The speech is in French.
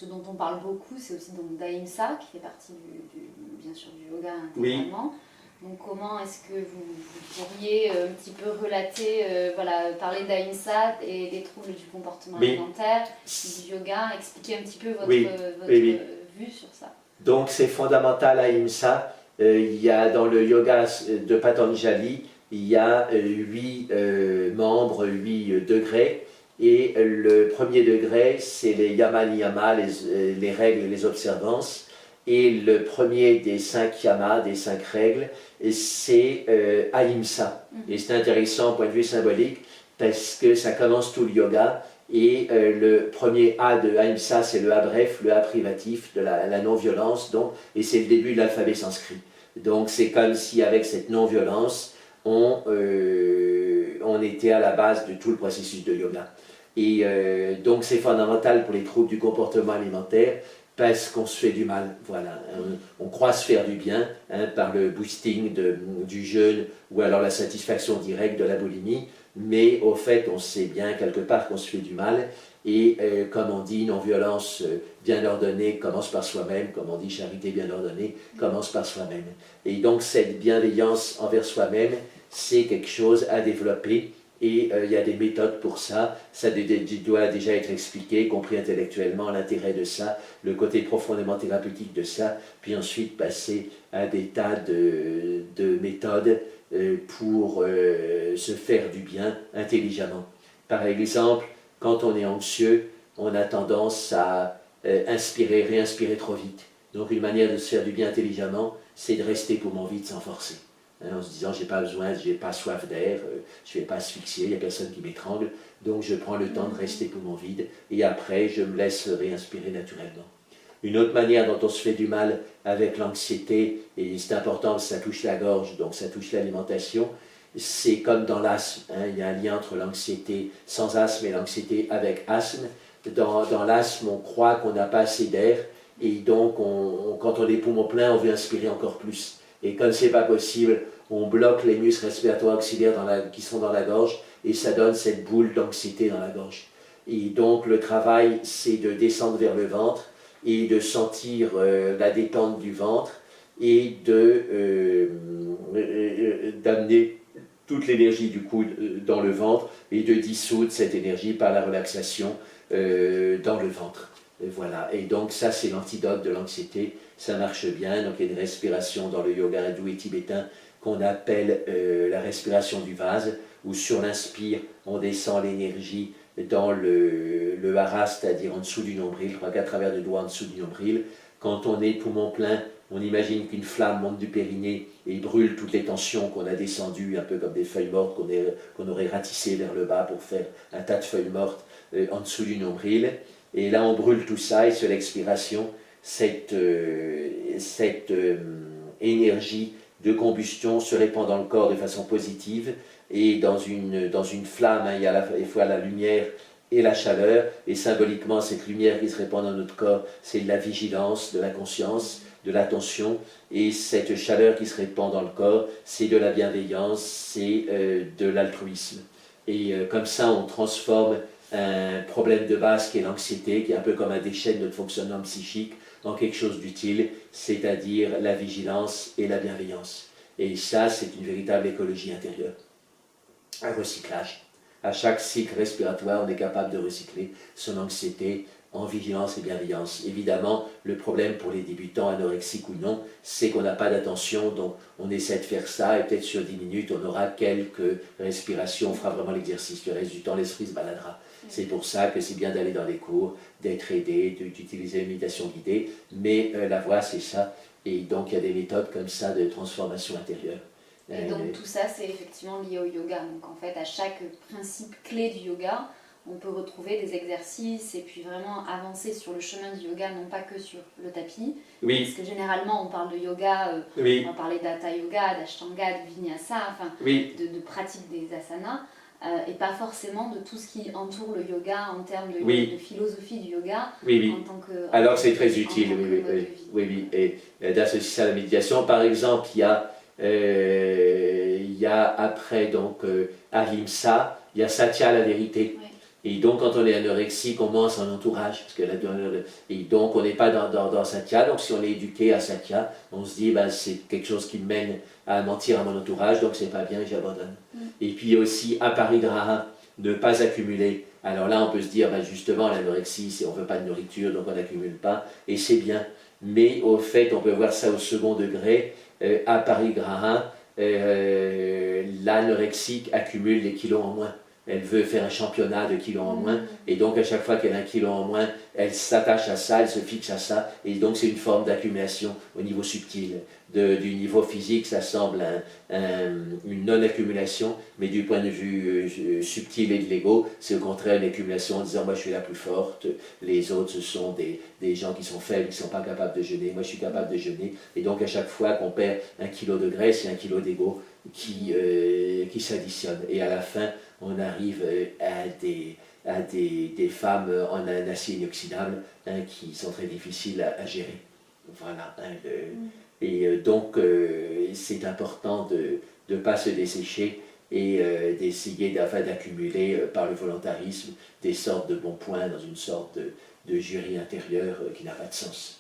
ce dont on parle beaucoup, c'est aussi donc d'Ahimsa, qui fait partie bien sûr du yoga intégralement. Donc comment est-ce que vous pourriez un petit peu relater, parler d'Ahimsa et des troubles du comportement alimentaire, du yoga, expliquer un petit peu votre vue sur ça. Donc c'est fondamental Ahimsa. Il y a dans le yoga de Patanjali, il y a 8 membres, 8 degrés. Et le premier degré, c'est les yama niyama, les règles et les observances. Et le premier des 5 yamas, des 5 règles, c'est Ahimsa. Et c'est intéressant au point de vue symbolique, parce que ça commence tout le yoga. Et le premier A de Ahimsa, c'est le A bref, le A privatif de la non-violence. Et c'est le début de l'alphabet sanskrit. Donc c'est comme si avec cette non-violence, on était à la base de tout le processus de yoga. Et donc c'est fondamental pour les troubles du comportement alimentaire parce qu'on se fait du mal, voilà. On croit se faire du bien par le boosting du jeûne ou alors la satisfaction directe de la boulimie, mais au fait on sait bien quelque part qu'on se fait du mal et comme on dit, non-violence bien ordonnée commence par soi-même, comme on dit, charité bien ordonnée commence par soi-même. Et donc cette bienveillance envers soi-même, c'est quelque chose à développer. Et il y a des méthodes pour ça, ça doit déjà être expliqué, compris intellectuellement, l'intérêt de ça, le côté profondément thérapeutique de ça, puis ensuite passer à des tas de méthodes pour se faire du bien intelligemment. Par exemple, quand on est anxieux, on a tendance à inspirer, réinspirer trop vite. Donc une manière de se faire du bien intelligemment, c'est de rester poumon vide sans forcer. En se disant, j'ai pas besoin, j'ai pas soif d'air, je vais pas asphyxier, il n'y a personne qui m'étrangle, donc je prends le temps de rester poumon vide, et après je me laisse réinspirer naturellement. Une autre manière dont on se fait du mal avec l'anxiété, et c'est important parce que ça touche la gorge, donc ça touche l'alimentation, c'est comme dans l'asthme, il y a un lien entre l'anxiété sans asthme et l'anxiété avec asthme. Dans l'asthme, on croit qu'on n'a pas assez d'air, et donc quand on est poumons pleins, on veut inspirer encore plus. Et comme ce n'est pas possible, on bloque les muscles respiratoires auxiliaires qui sont dans la gorge et ça donne cette boule d'anxiété dans la gorge. Et donc le travail, c'est de descendre vers le ventre et de sentir la détente du ventre et d'amener toute l'énergie du coude dans le ventre et de dissoudre cette énergie par la relaxation dans le ventre. Voilà, et donc ça c'est l'antidote de l'anxiété, ça marche bien. Donc il y a une respiration dans le yoga hindou et tibétain qu'on appelle la respiration du vase, où sur l'inspire on descend l'énergie dans le hara, c'est-à-dire en dessous du nombril, je crois qu'à travers le doigt en dessous du nombril. Quand on est poumon plein, on imagine qu'une flamme monte du périnée et brûle toutes les tensions qu'on a descendues, un peu comme des feuilles mortes qu'on aurait ratissées vers le bas pour faire un tas de feuilles mortes en dessous du nombril. Et là, on brûle tout ça, et sur l'expiration, cette énergie de combustion se répand dans le corps de façon positive, et dans une flamme, il y a à la fois la lumière et la chaleur, et symboliquement, cette lumière qui se répand dans notre corps, c'est de la vigilance, de la conscience, de l'attention, et cette chaleur qui se répand dans le corps, c'est de la bienveillance, c'est de l'altruisme. Et comme ça, on transforme un problème de base qui est l'anxiété, qui est un peu comme un déchet de notre fonctionnement psychique, en quelque chose d'utile, c'est-à-dire la vigilance et la bienveillance. Et ça, c'est une véritable écologie intérieure. Un recyclage. À chaque cycle respiratoire, on est capable de recycler son anxiété en vigilance et bienveillance. Évidemment, le problème pour les débutants, anorexiques ou non, c'est qu'on n'a pas d'attention, donc on essaie de faire ça, et peut-être sur 10 minutes, on aura quelques respirations, on fera vraiment l'exercice. Le reste du temps, l'esprit se baladera. C'est pour ça que c'est bien d'aller dans les cours, d'être aidé, d'utiliser une méditation guidée, mais la voie, c'est ça. Et donc, il y a des méthodes comme ça de transformation intérieure. Et donc, tout ça, c'est effectivement lié au yoga. Donc, en fait, à chaque principe clé du yoga, on peut retrouver des exercices et puis vraiment avancer sur le chemin du yoga, non pas que sur le tapis. Oui. Parce que généralement, on parle de yoga, oui. on va parler d'hatha yoga, d'ashtanga, de vinyasa, enfin, oui. de pratique des asanas. Et pas forcément de tout ce qui entoure le yoga en termes de philosophie du yoga. En tant que, alors c'est très utile, oui. Et d'associer ça à la méditation. Par exemple, il y a après donc Ahimsa, il y a Satya, la vérité. Et donc, quand on est anorexique, on ment à son entourage. Et donc, on n'est pas dans Satya. Donc, si on est éduqué à Satya, on se dit, ben, c'est quelque chose qui me mène à mentir à mon entourage, donc c'est pas bien, j'abandonne. Et puis, il y a aussi aparigraha, ne pas accumuler. Alors là, on peut se dire, ben, justement, l'anorexie, on ne veut pas de nourriture, donc on n'accumule pas, et c'est bien. Mais au fait, on peut voir ça au second degré, aparigraha, l'anorexique accumule des kilos en moins. Elle veut faire un championnat de kilos en moins, et donc à chaque fois qu'elle a un kilo en moins, elle s'attache à ça, elle se fixe à ça, et donc c'est une forme d'accumulation au niveau subtil. Du niveau physique, ça semble une non-accumulation, mais du point de vue subtil et de l'ego, c'est au contraire une accumulation en disant moi je suis la plus forte, les autres ce sont des gens qui sont faibles, qui ne sont pas capables de jeûner, moi je suis capable de jeûner, et donc à chaque fois qu'on perd 1 kilo de graisse, il y a 1 kilo d'ego qui s'additionnent, et à la fin on arrive à des femmes en un acier inoxydable qui sont très difficiles à gérer. Voilà. Et donc, c'est important de ne pas se dessécher et d'essayer d'accumuler par le volontarisme des sortes de bons points dans une sorte de jury intérieur qui n'a pas de sens.